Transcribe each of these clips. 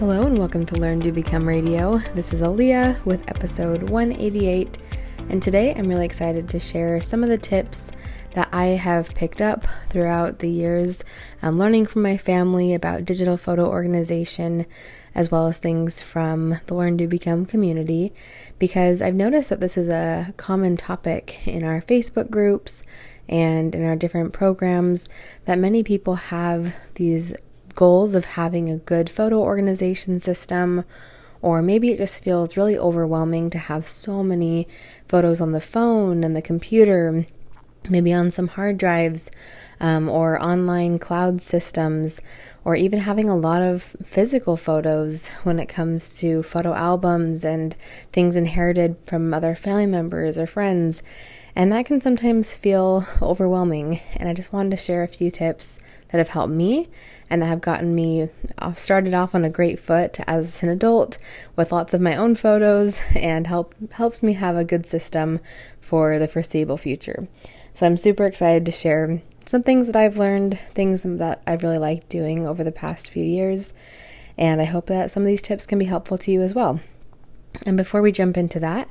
Hello and welcome to Learn to Become Radio. This is Alia with episode 188, and today I'm really excited to share some of the tips that I have picked up throughout the years, learning from my family about digital photo organization, as well as things from the Learn to Become community, because I've noticed that this is a common topic in our Facebook groups and in our different programs, that many people have these goals of having a good photo organization system, or maybe it just feels really overwhelming to have so many photos on the phone and the computer, maybe on some hard drives, or online cloud systems, or even having a lot of physical photos when it comes to photo albums and things inherited from other family members or friends. And that can sometimes feel overwhelming. And I just wanted to share a few tips that have helped me and that have gotten me started off on a great foot as an adult with lots of my own photos, and helps me have a good system for the foreseeable future. So I'm super excited to share some things that I've learned, things that I've really liked doing over the past few years, and I hope that some of these tips can be helpful to you as well. And before we jump into that,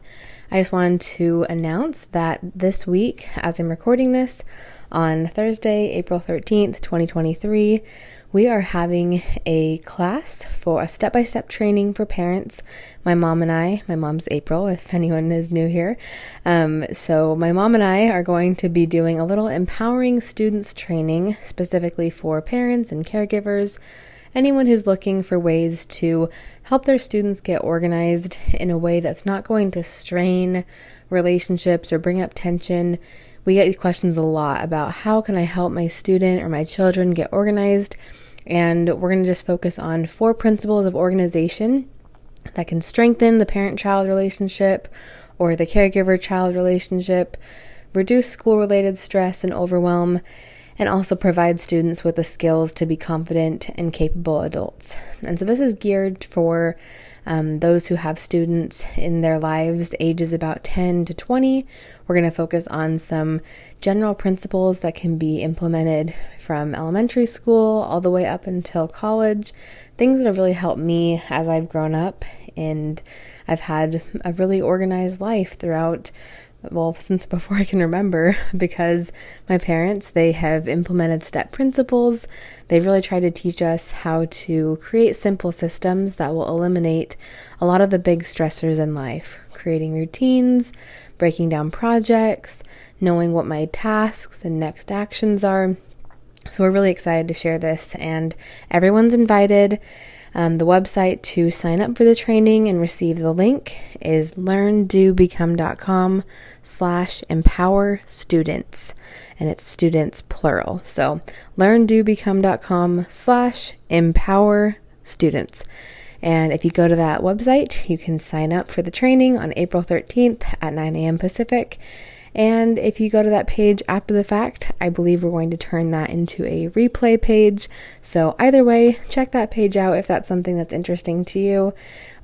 I just wanted to announce that this week, as I'm recording this, on Thursday, April 13th, 2023, we are having a class for a step-by-step training for parents. My mom's April, if anyone is new here. So my mom and I are going to be doing a little empowering students training specifically for parents and caregivers, anyone who's looking for ways to help their students get organized in a way that's not going to strain relationships or bring up tension. We get these questions a lot about how can I help my student or my children get organized, and we're going to just focus on 4 principles of organization that can strengthen the parent-child relationship or the caregiver-child relationship, reduce school-related stress and overwhelm, and also provide students with the skills to be confident and capable adults. And so this is geared for those who have students in their lives ages about 10 to 20. We're going to focus on some general principles that can be implemented from elementary school all the way up until college, things that have really helped me as I've grown up, and I've had a really organized life throughout, since before I can remember, because my parents, they have implemented step principles. They've really tried to teach us how to create simple systems that will eliminate a lot of the big stressors in life, creating routines, breaking down projects, knowing what my tasks and next actions are. So we're really excited to share this, and everyone's invited. The website to sign up for the training and receive the link is learndobecome.com/empower-students, and it's students plural. So learndobecome.com/empower-students. And if you go to that website, you can sign up for the training on April 13th at 9 a.m. Pacific. And if you go to that page after the fact, I believe we're going to turn that into a replay page. So either way, check that page out if that's something that's interesting to you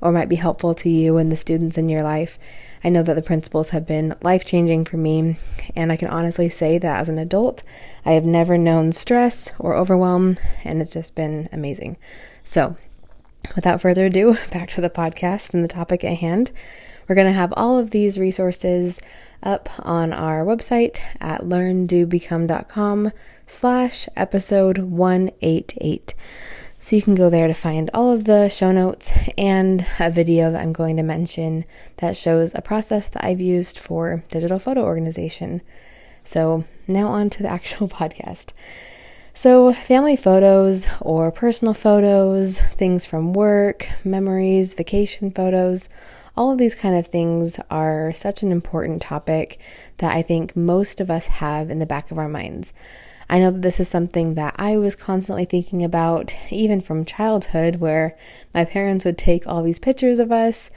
or might be helpful to you and the students in your life. I know that the principles have been life-changing for me, and I can honestly say that as an adult, I have never known stress or overwhelm, and it's just been amazing. So without further ado, back to the podcast and the topic at hand. We're going to have all of these resources up on our website at learndobecome.com/episode 188. So you can go there to find all of the show notes and a video that I'm going to mention that shows a process that I've used for digital photo organization. So now on to the actual podcast. So family photos or personal photos, things from work, memories, vacation photos, all of these kind of things are such an important topic that I think most of us have in the back of our minds. I know that this is something that I was constantly thinking about, even from childhood, where my parents would take all these pictures of us,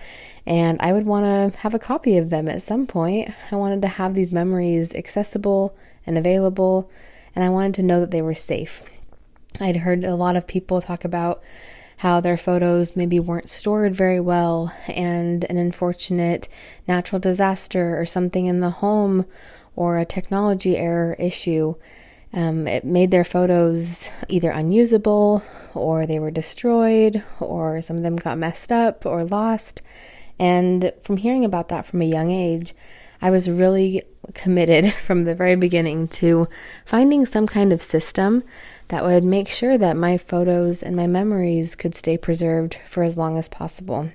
and I would want to have a copy of them at some point. I wanted to have these memories accessible and available, and I wanted to know that they were safe. I'd heard a lot of people talk about how their photos maybe weren't stored very well, and an unfortunate natural disaster or something in the home or a technology error issue It made their photos either unusable, or they were destroyed, or some of them got messed up or lost. And from hearing about that from a young age, I was really committed from the very beginning to finding some kind of system that would make sure that my photos and my memories could stay preserved for as long as possible.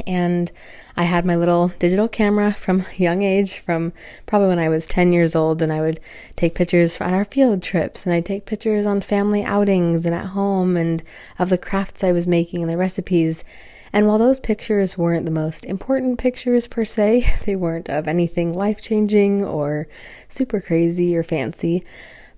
And I had my little digital camera from a young age, from probably when I was 10 years old, and I would take pictures on our field trips, and I'd take pictures on family outings and at home, and of the crafts I was making and the recipes. And while those pictures weren't the most important pictures per se, they weren't of anything life-changing or super crazy or fancy,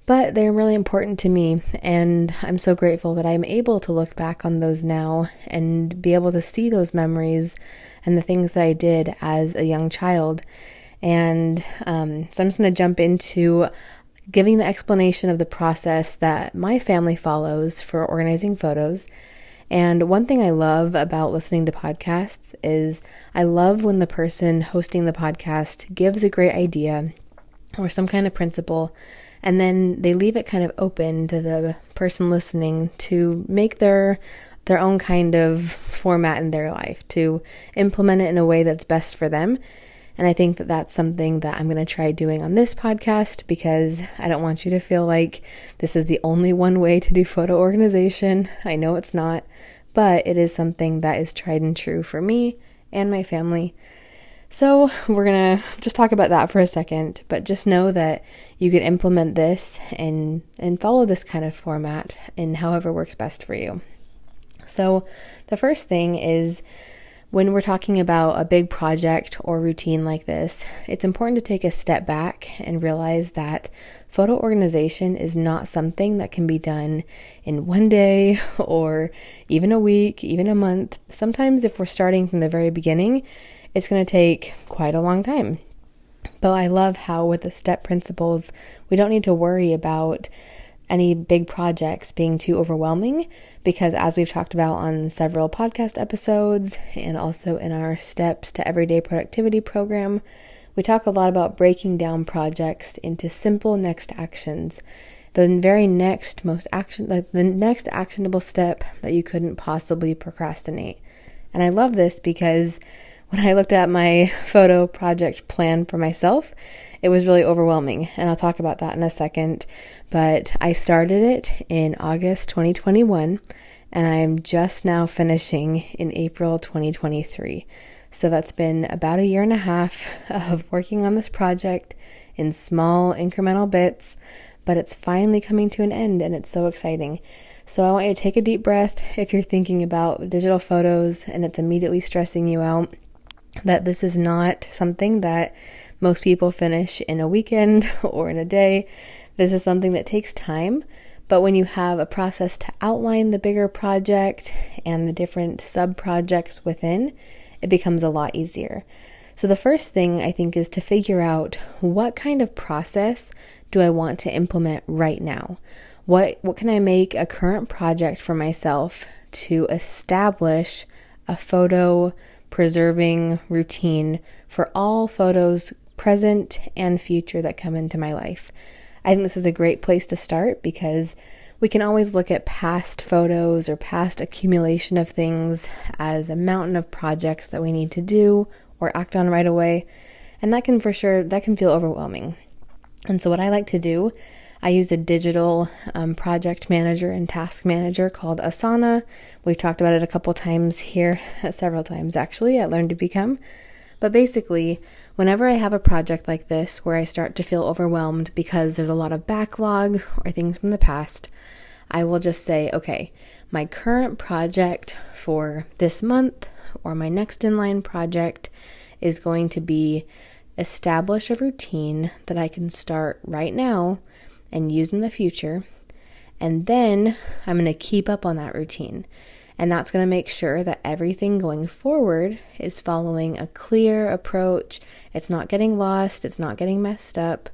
but they're really important to me, and I'm so grateful that I'm able to look back on those now and be able to see those memories and the things that I did as a young child. And so I'm just going to jump into giving the explanation of the process that my family follows for organizing photos. And one thing I love about listening to podcasts is I love when the person hosting the podcast gives a great idea or some kind of principle, and then they leave it kind of open to the person listening to make their own kind of format in their life, to implement it in a way that's best for them. And I think that that's something that I'm going to try doing on this podcast, because I don't want you to feel like this is the only one way to do photo organization. I know it's not, but it is something that is tried and true for me and my family. So we're going to just talk about that for a second, but just know that you can implement this and follow this kind of format in however works best for you. So the first thing is, when we're talking about a big project or routine like this, it's important to take a step back and realize that photo organization is not something that can be done in one day or even a week, even a month. Sometimes if we're starting from the very beginning, it's going to take quite a long time. But I love how with the step principles, we don't need to worry about any big projects being too overwhelming, because as we've talked about on several podcast episodes and also in our Steps to Everyday Productivity program, we talk a lot about breaking down projects into simple next actions. The next actionable step that you couldn't possibly procrastinate. And I love this because when I looked at my photo project plan for myself, it was really overwhelming, and I'll talk about that in a second. But I started it in August 2021, and I am just now finishing in April 2023. So that's been about 1.5 years of working on this project in small incremental bits, but it's finally coming to an end, and it's so exciting. So I want you to take a deep breath if you're thinking about digital photos and it's immediately stressing you out, that this is not something that most people finish in a weekend or in a day. This is something that takes time, but when you have a process to outline the bigger project and the different sub-projects within, it becomes a lot easier. So the first thing I think is to figure out, what kind of process do I want to implement right now? What can I make a current project for myself to establish a photo preserving routine for all photos, present and future, that come into my life? I think this is a great place to start, because we can always look at past photos or past accumulation of things as a mountain of projects that we need to do or act on right away. And that can feel overwhelming. And so what I like to do, I use a digital project manager and task manager called Asana. We've talked about it a couple times here, several times actually, at Learn to Become. But basically, whenever I have a project like this where I start to feel overwhelmed because there's a lot of backlog or things from the past, I will just say, okay, my current project for this month or my next inline project is going to be establish a routine that I can start right now and use in the future. And then I'm going to keep up on that routine. And that's going to make sure that everything going forward is following a clear approach. It's not getting lost. It's not getting messed up.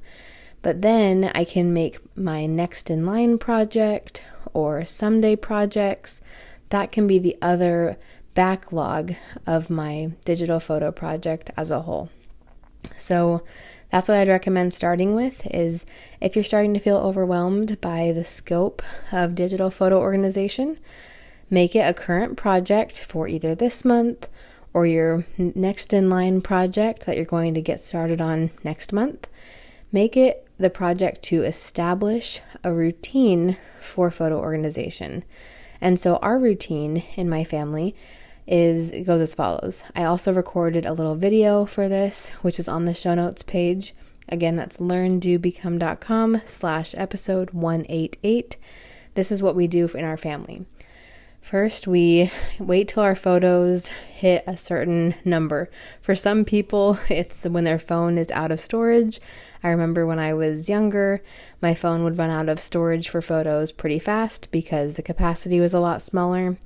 But then I can make my next in line project or someday projects. That can be the other backlog of my digital photo project as a whole. So that's what I'd recommend starting with, is if you're starting to feel overwhelmed by the scope of digital photo organization, make it a current project for either this month or your next in line project that you're going to get started on next month. Make it the project to establish a routine for photo organization. And so our routine in my family it goes as follows. I also recorded a little video for this, which is on the show notes page. Again, that's learndobecome.com/episode 188. This is what we do in our family. First, we wait till our photos hit a certain number. For some people, it's when their phone is out of storage. I remember when I was younger, my phone would run out of storage for photos pretty fast because the capacity was a lot smaller.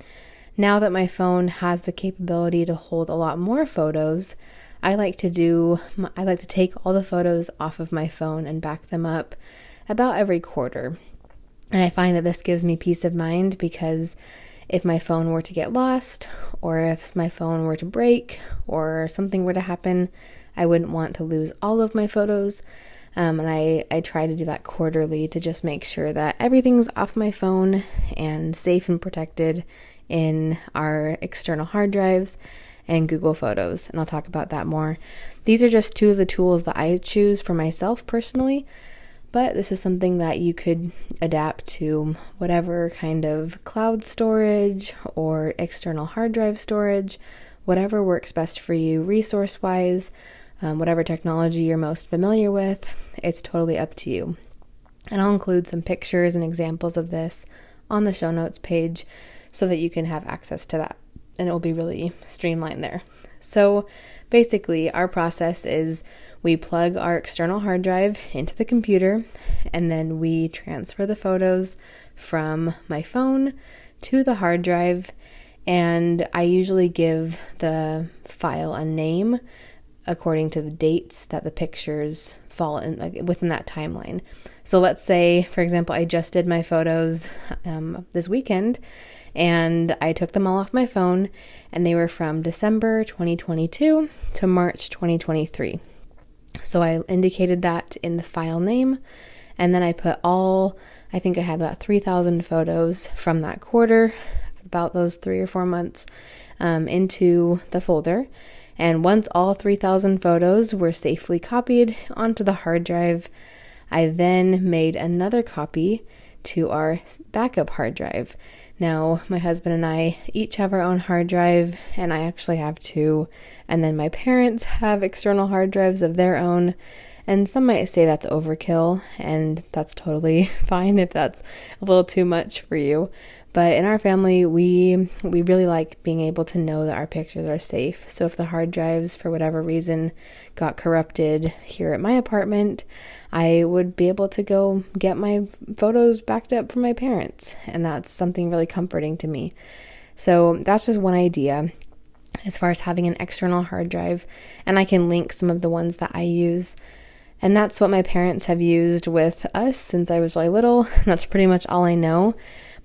Now that my phone has the capability to hold a lot more photos, I like to take all the photos off of my phone and back them up about every quarter. And I find that this gives me peace of mind, because if my phone were to get lost, or if my phone were to break, or something were to happen, I wouldn't want to lose all of my photos. And I try to do that quarterly to just make sure that everything's off my phone and safe and protected in our external hard drives and Google Photos. And I'll talk about that more. These are just two of the tools that I choose for myself personally, but this is something that you could adapt to whatever kind of cloud storage or external hard drive storage, whatever works best for you resource-wise, whatever technology you're most familiar with. It's totally up to you. And I'll include some pictures and examples of this on the show notes page so that you can have access to that, and it will be really streamlined there. So basically, our process is we plug our external hard drive into the computer, and then we transfer the photos from my phone to the hard drive, and I usually give the file a name according to the dates that the pictures fall in, like within that timeline. So let's say, for example, I just did my photos this weekend, and I took them all off my phone, and they were from December 2022 to March 2023. So I indicated that in the file name, and then I put I think I had about 3,000 photos from that quarter, about those 3 or 4 months, into the folder. And once all 3,000 photos were safely copied onto the hard drive, I then made another copy to our backup hard drive. Now, my husband and I each have our own hard drive, and I actually have 2. And then my parents have external hard drives of their own. And some might say that's overkill, and that's totally fine if that's a little too much for you. But in our family, we really like being able to know that our pictures are safe. So if the hard drives, for whatever reason, got corrupted here at my apartment, I would be able to go get my photos backed up from my parents. And that's something really comforting to me. So that's just one idea as far as having an external hard drive. And I can link some of the ones that I use. And that's what my parents have used with us since I was really little. That's pretty much all I know.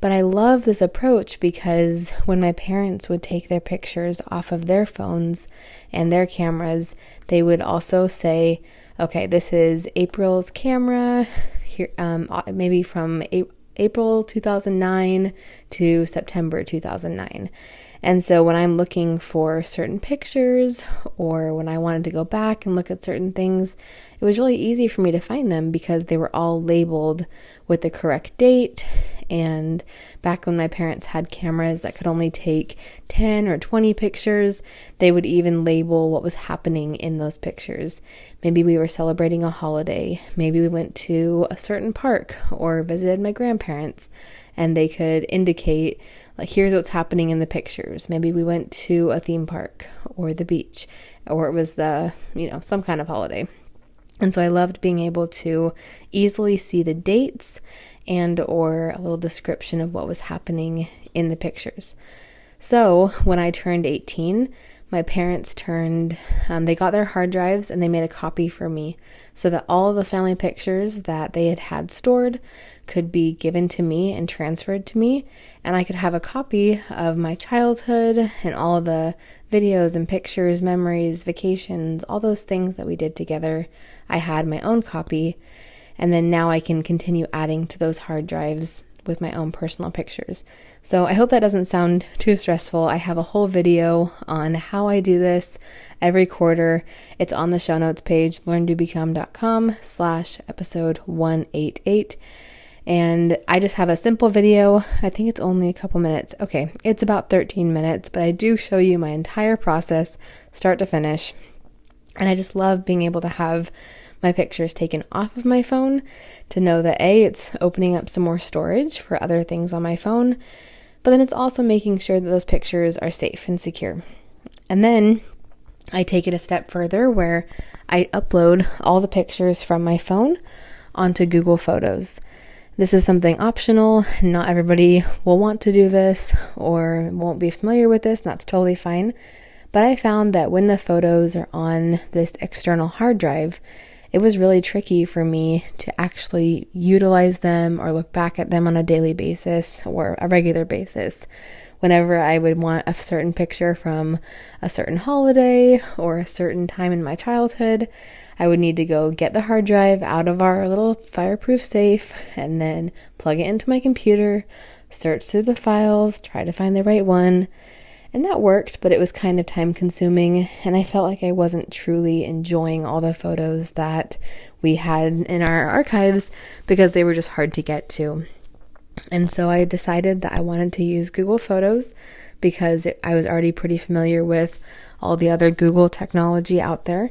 But I love this approach because when my parents would take their pictures off of their phones and their cameras, they would also say, okay, this is April's camera, here, maybe from April 2009 to September 2009. And so when I'm looking for certain pictures, or when I wanted to go back and look at certain things, it was really easy for me to find them because they were all labeled with the correct date. And back when my parents had cameras that could only take 10 or 20 pictures, they would even label what was happening in those pictures. Maybe we were celebrating a holiday. Maybe we went to a certain park or visited my grandparents, and they could indicate, like, here's what's happening in the pictures. Maybe we went to a theme park or the beach, or it was some kind of holiday. And so I loved being able to easily see the dates and or a little description of what was happening in the pictures. So when I turned 18, my parents they got their hard drives and they made a copy for me so that all of the family pictures that they had stored could be given to me and transferred to me, and I could have a copy of my childhood and all of the videos and pictures, memories, vacations, all those things that we did together. I had my own copy, and then now I can continue adding to those hard drives with my own personal pictures. So I hope that doesn't sound too stressful. I have a whole video on how I do this every quarter. It's on the show notes page, learntobecome.com/episode 188. And I just have a simple video. I think it's only a couple minutes. Okay, it's about 13 minutes, but I do show you my entire process, start to finish. And I just love being able to have my pictures taken off of my phone to know that it's opening up some more storage for other things on my phone, but then it's also making sure that those pictures are safe and secure. And then I take it a step further where I upload all the pictures from my phone onto Google Photos. This is something optional. Not everybody will want to do this or won't be familiar with this, and that's totally fine. But I found that when the photos are on this external hard drive, it was really tricky for me to actually utilize them or look back at them on a daily basis or a regular basis. Whenever I would want a certain picture from a certain holiday or a certain time in my childhood, I would need to go get the hard drive out of our little fireproof safe and then plug it into my computer, search through the files, try to find the right one. And that worked, but it was kind of time consuming, and I felt like I wasn't truly enjoying all the photos that we had in our archives because they were just hard to get to. And so I decided that I wanted to use Google Photos because I was already pretty familiar with all the other Google technology out there.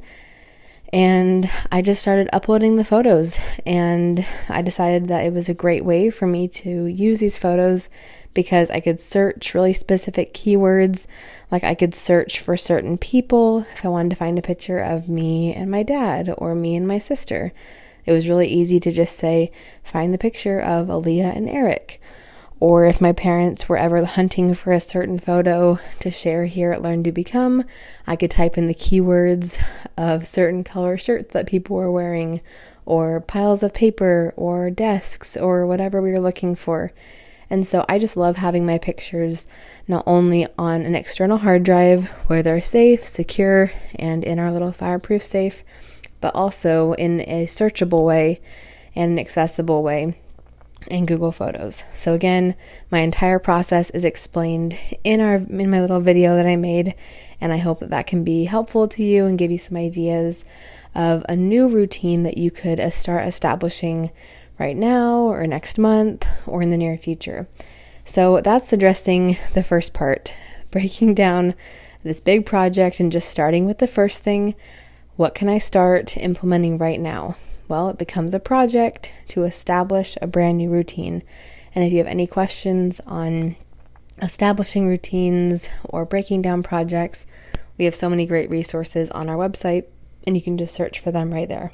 And I just started uploading the photos, and I decided that it was a great way for me to use these photos because I could search really specific keywords. Like I could search for certain people if I wanted to find a picture of me and my dad or me and my sister. It was really easy to just say, find the picture of Alia and Eric. Or if my parents were ever hunting for a certain photo to share here at Learn to Become, I could type in the keywords of certain color shirts that people were wearing, or piles of paper, or desks, or whatever we were looking for. And so I just love having my pictures not only on an external hard drive where they're safe, secure, and in our little fireproof safe, but also in a searchable way and an accessible way in Google Photos. So again, my entire process is explained in my little video that I made, and I hope that can be helpful to you and give you some ideas of a new routine that you could start establishing right now or next month or in the near future. So that's addressing the first part, breaking down this big project and just starting with the first thing. What can I start implementing right now? Well, it becomes a project to establish a brand new routine. And if you have any questions on establishing routines or breaking down projects, we have so many great resources on our website, and you can just search for them right there.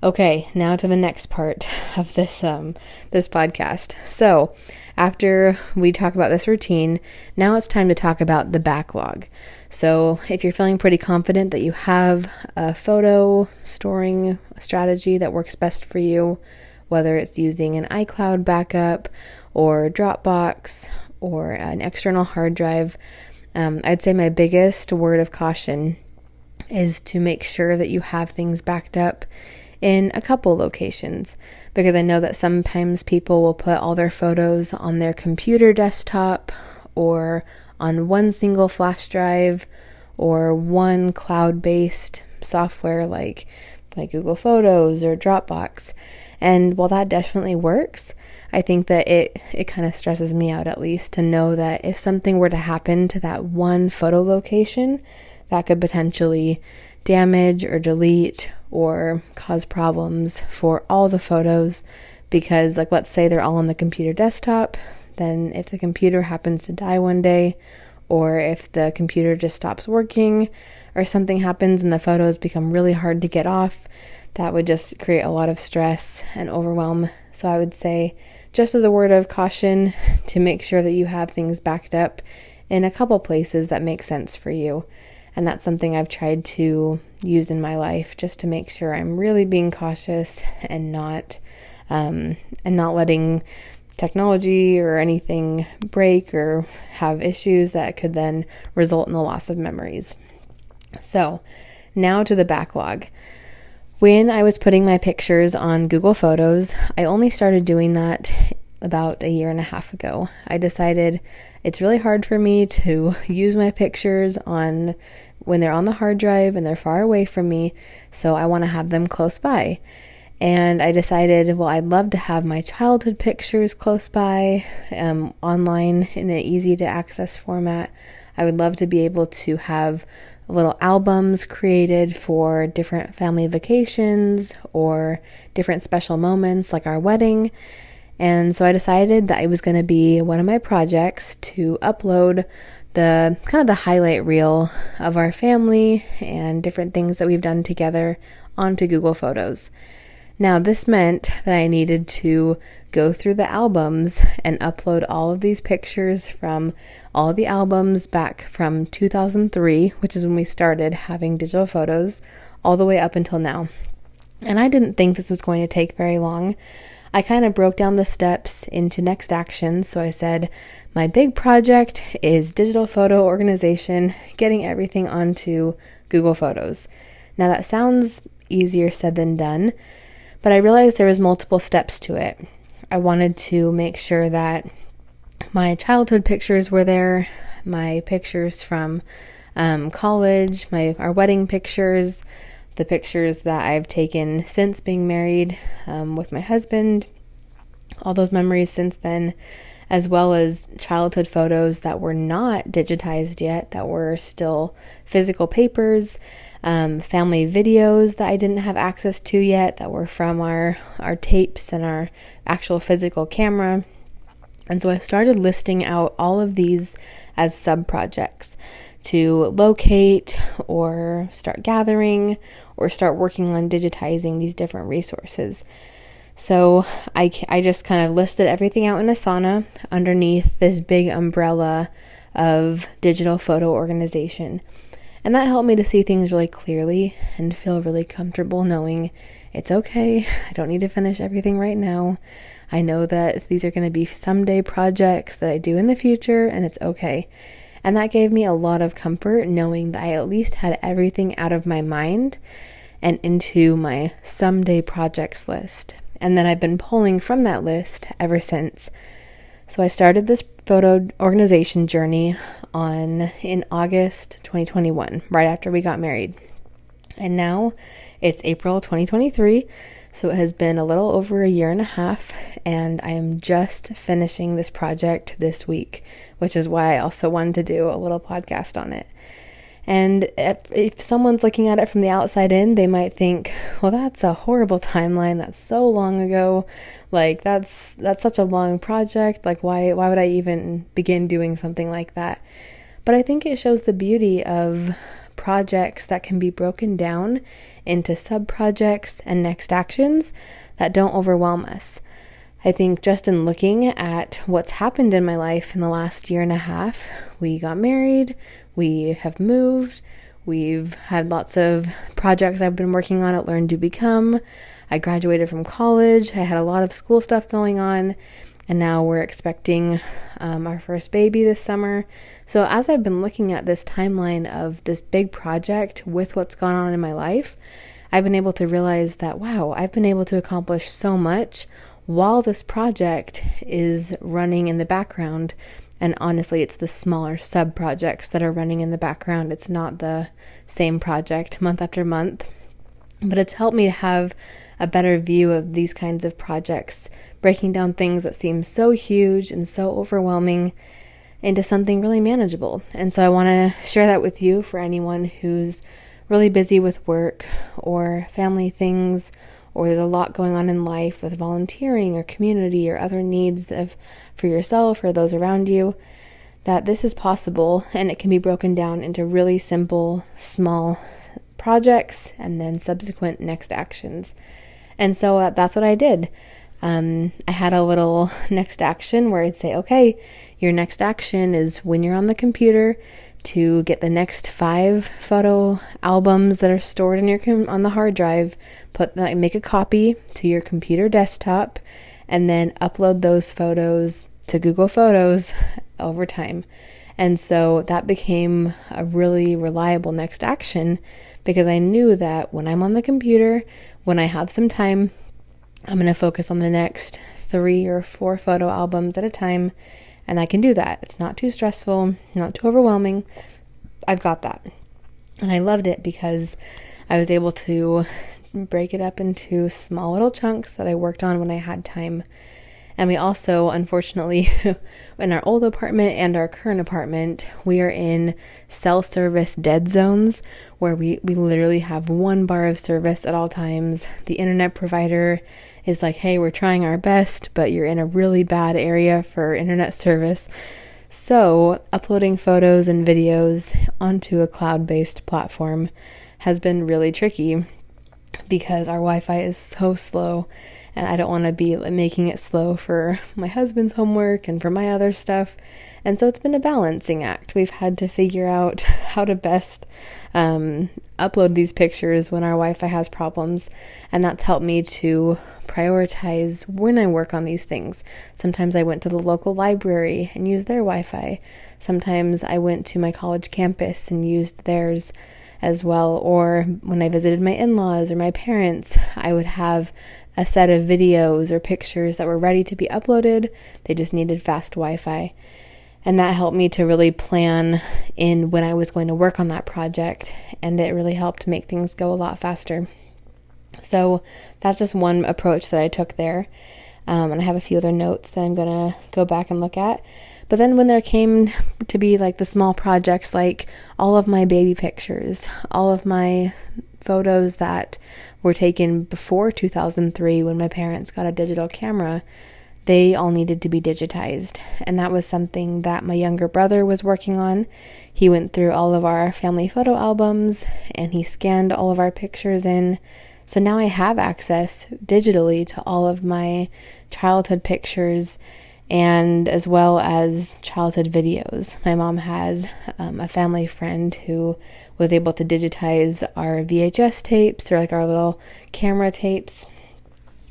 Okay, now to the next part of this podcast. So after we talk about this routine, now it's time to talk about the backlog. So if you're feeling pretty confident that you have a photo storing strategy that works best for you, whether it's using an iCloud backup or Dropbox or an external hard drive, I'd say my biggest word of caution is to make sure that you have things backed up in a couple locations, because I know that sometimes people will put all their photos on their computer desktop or on one single flash drive or one cloud-based software like Google Photos or Dropbox. And while that definitely works, I think that it kind of stresses me out, at least, to know that if something were to happen to that one photo location, that could potentially damage or delete or cause problems for all the photos, because let's say they're all on the computer desktop, then if the computer happens to die one day, or if the computer just stops working or something happens and the photos become really hard to get off, that would just create a lot of stress and overwhelm. So I would say, just as a word of caution, to make sure that you have things backed up in a couple places that make sense for you. And that's something I've tried to use in my life just to make sure I'm really being cautious and not letting technology or anything break or have issues that could then result in the loss of memories. So now to the backlog. When I was putting my pictures on Google Photos, I only started doing that about a year and a half ago. I decided it's really hard for me to use my pictures when they're on the hard drive and they're far away from me, so I want to have them close by. And I decided, well, I'd love to have my childhood pictures close by, online in an easy to access format. I would love to be able to have little albums created for different family vacations or different special moments like our wedding. And so I decided that it was going to be one of my projects to upload the kind of the highlight reel of our family and different things that we've done together onto Google Photos. Now, this meant that I needed to go through the albums and upload all of these pictures from all the albums back from 2003, which is when we started having digital photos, all the way up until now. And I didn't think this was going to take very long. I kind of broke down the steps into next actions. So I said, my big project is digital photo organization, getting everything onto Google Photos. Now, that sounds easier said than done, but I realized there was multiple steps to it. I wanted to make sure that my childhood pictures were there, my pictures from college, our wedding pictures, the pictures that I've taken since being married with my husband, all those memories since then, as well as childhood photos that were not digitized yet, that were still physical papers, family videos that I didn't have access to yet, that were from our tapes and our actual physical camera. And so I started listing out all of these as sub-projects to locate or start gathering or start working on digitizing these different resources. So I just kind of listed everything out in Asana underneath this big umbrella of digital photo organization. And that helped me to see things really clearly and feel really comfortable knowing it's okay. I don't need to finish everything right now. I know that these are going to be someday projects that I do in the future, and it's okay. And that gave me a lot of comfort knowing that I at least had everything out of my mind and into my someday projects list. And then I've been pulling from that list ever since. So I started this photo organization journey in August 2021, right after we got married. And now it's April 2023, so it has been a little over a year and a half, and I am just finishing this project this week, which is why I also wanted to do a little podcast on it. And if someone's looking at it from the outside in, they might think, well, that's a horrible timeline. That's so long ago. Like, that's such a long project. Like, why would I even begin doing something like that? But I think it shows the beauty of projects that can be broken down into sub-projects and next actions that don't overwhelm us. I think just in looking at what's happened in my life in the last year and a half, we got married, we have moved, we've had lots of projects I've been working on at Learn to Become. I graduated from college, I had a lot of school stuff going on, and now we're expecting our first baby this summer. So as I've been looking at this timeline of this big project with what's gone on in my life, I've been able to realize that, wow, I've been able to accomplish so much while this project is running in the background. And honestly, it's the smaller sub-projects that are running in the background. It's not the same project month after month. But it's helped me to have a better view of these kinds of projects, breaking down things that seem so huge and so overwhelming into something really manageable. And so I want to share that with you for anyone who's really busy with work or family things, or there's a lot going on in life with volunteering or community or other needs for yourself or those around you, that this is possible and it can be broken down into really simple, small projects and then subsequent next actions. And so that's what I did. I had a little next action where I'd say, okay, your next action is when you're on the computer to get the next 5 photo albums that are stored in on the hard drive, make a copy to your computer desktop, and then upload those photos to Google Photos over time. And so that became a really reliable next action, because I knew that when I'm on the computer, when I have some time, I'm going to focus on the next 3 or 4 photo albums at a time, and I can do that. It's not too stressful, not too overwhelming. I've got that. And I loved it because I was able to break it up into small little chunks that I worked on when I had time. And we also, unfortunately, in our old apartment and our current apartment, we are in cell service dead zones where we literally have 1 bar of service at all times. The internet provider is like, hey, we're trying our best, but you're in a really bad area for internet service. So uploading photos and videos onto a cloud-based platform has been really tricky because our Wi-Fi is so slow. And I don't want to be making it slow for my husband's homework and for my other stuff. And so it's been a balancing act. We've had to figure out how to best upload these pictures when our Wi-Fi has problems. And that's helped me to prioritize when I work on these things. Sometimes I went to the local library and used their Wi-Fi. Sometimes I went to my college campus and used theirs as well. Or when I visited my in-laws or my parents, I would have a set of videos or pictures that were ready to be uploaded. They just needed fast Wi-Fi. And that helped me to really plan in when I was going to work on that project. And it really helped make things go a lot faster. So that's just one approach that I took there. And I have a few other notes that I'm going to go back and look at. But then when there came to be like the small projects, like all of my baby pictures, all of my photos that were taken before 2003 when my parents got a digital camera, they all needed to be digitized. And that was something that my younger brother was working on. He went through all of our family photo albums and he scanned all of our pictures in. So now I have access digitally to all of my childhood pictures and as well as childhood videos. My mom has a family friend who was able to digitize our VHS tapes, or like our little camera tapes.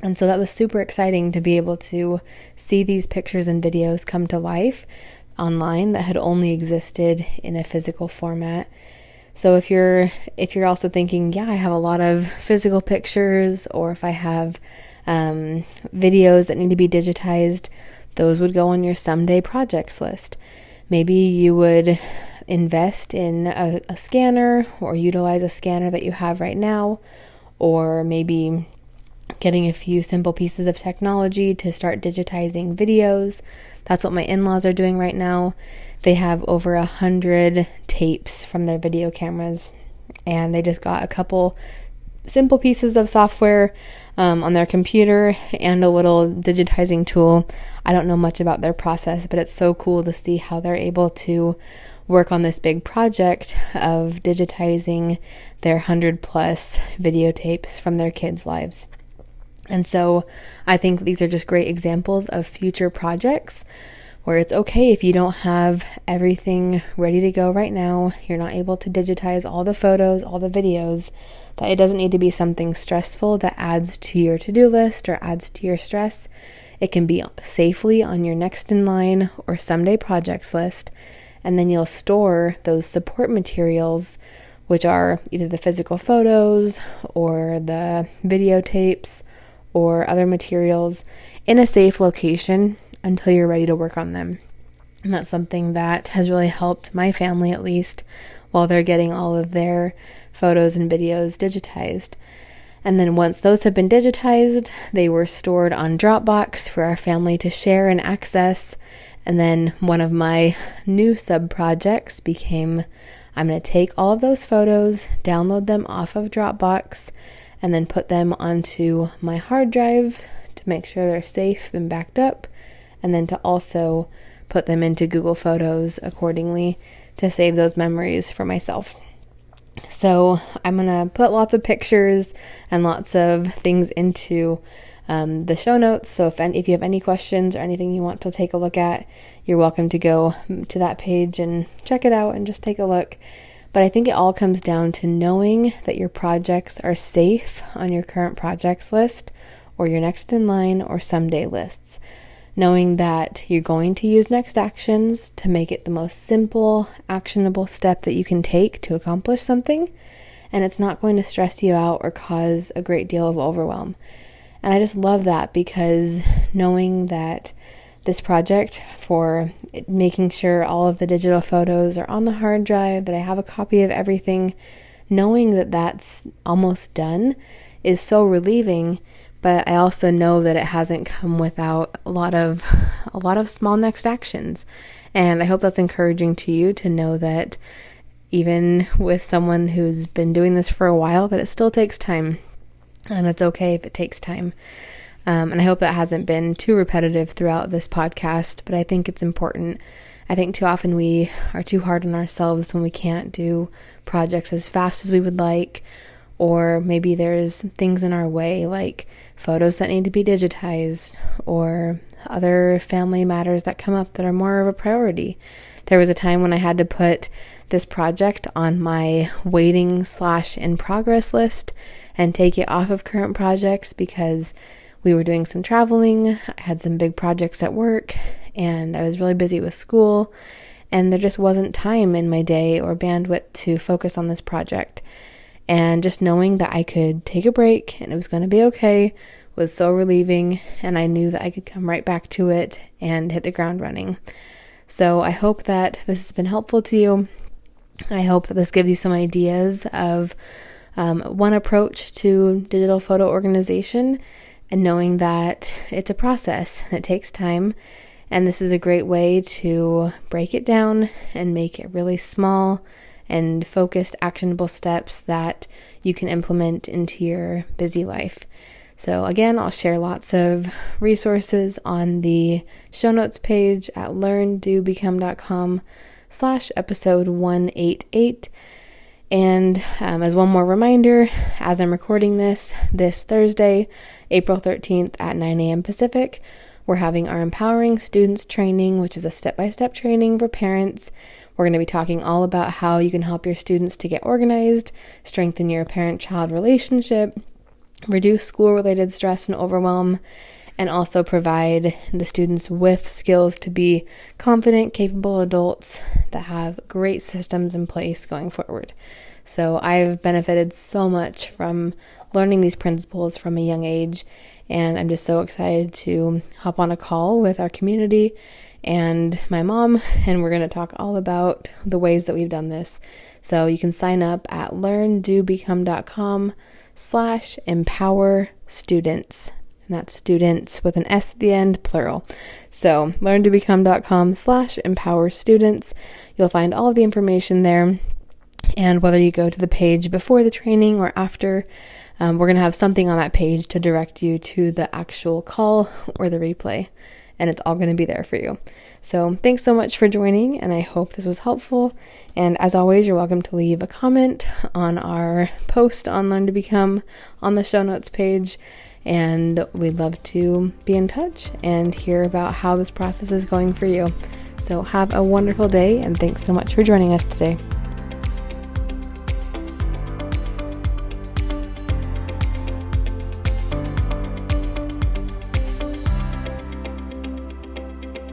And so that was super exciting to be able to see these pictures and videos come to life online that had only existed in a physical format. So if you're also thinking, yeah, I have a lot of physical pictures, or if I have videos that need to be digitized, those would go on your someday projects list. Maybe you would invest in a scanner or utilize a scanner that you have right now, or maybe getting a few simple pieces of technology to start digitizing videos. That's what my in-laws are doing right now. They have over 100 tapes from their video cameras, and they just got a couple simple pieces of software on their computer and a little digitizing tool. I don't know much about their process, but it's so cool to see how they're able to work on this big project of digitizing their 100 plus videotapes from their kids' lives. And so I think these are just great examples of future projects where it's okay if you don't have everything ready to go right now, you're not able to digitize all the photos, all the videos, that it doesn't need to be something stressful that adds to your to-do list or adds to your stress. It can be safely on your next in line or someday projects list, and then you'll store those support materials, which are either the physical photos or the videotapes or other materials, in a safe location until you're ready to work on them. And that's something that has really helped my family, at least, while they're getting all of their photos and videos digitized. And then once those have been digitized, they were stored on Dropbox for our family to share and access. And then one of my new sub-projects became, I'm going to take all of those photos, download them off of Dropbox, and then put them onto my hard drive to make sure they're safe and backed up, and then to also put them into Google Photos accordingly to save those memories for myself. So I'm going to put lots of pictures and lots of things into the show notes. So if you have any questions or anything you want to take a look at, you're welcome to go to that page and check it out and just take a look. But I think it all comes down to knowing that your projects are safe on your current projects list or your next in line or someday lists. Knowing that you're going to use next actions to make it the most simple, actionable step that you can take to accomplish something, and it's not going to stress you out or cause a great deal of overwhelm. And I just love that, because knowing that this project for making sure all of the digital photos are on the hard drive, that I have a copy of everything, knowing that that's almost done is so relieving. But I also know that it hasn't come without a lot of small next actions. And I hope that's encouraging to you to know that even with someone who's been doing this for a while, that it still takes time. And it's okay if it takes time. And I hope that hasn't been too repetitive throughout this podcast, but I think it's important. I think too often we are too hard on ourselves when we can't do projects as fast as we would like, or maybe there's things in our way, like photos that need to be digitized, or other family matters that come up that are more of a priority. There was a time when I had to put this project on my waiting/in progress list and take it off of current projects because we were doing some traveling. I had some big projects at work and I was really busy with school, and there just wasn't time in my day or bandwidth to focus on this project. And just knowing that I could take a break and it was going to be okay was so relieving, and I knew that I could come right back to it and hit the ground running. So I hope that this has been helpful to you. I hope that this gives you some ideas of one approach to digital photo organization, and knowing that it's a process and it takes time. And this is a great way to break it down and make it really small and focused, actionable steps that you can implement into your busy life. So again, I'll share lots of resources on the show notes page at learndobecome.com/episode 188. And as one more reminder, as I'm recording this Thursday, April 13th at 9 a.m. Pacific, we're having our Empowering Students training, which is a step-by-step training for parents. We're going to be talking all about how you can help your students to get organized, strengthen your parent-child relationship, reduce school-related stress and overwhelm, and also provide the students with skills to be confident, capable adults that have great systems in place going forward. So I've benefited so much from learning these principles from a young age, and I'm just so excited to hop on a call with our community and my mom, and we're going to talk all about the ways that we've done this. So you can sign up at learndobecome.com/empower students. And that's students with an S at the end, plural. So learndobecome.com/empower students. You'll find all of the information there. And whether you go to the page before the training or after, we're going to have something on that page to direct you to the actual call or the replay. And it's all going to be there for you. So thanks so much for joining, and I hope this was helpful. And as always, you're welcome to leave a comment on our post on Learn to Become on the show notes page. And we'd love to be in touch and hear about how this process is going for you. So have a wonderful day, and thanks so much for joining us today.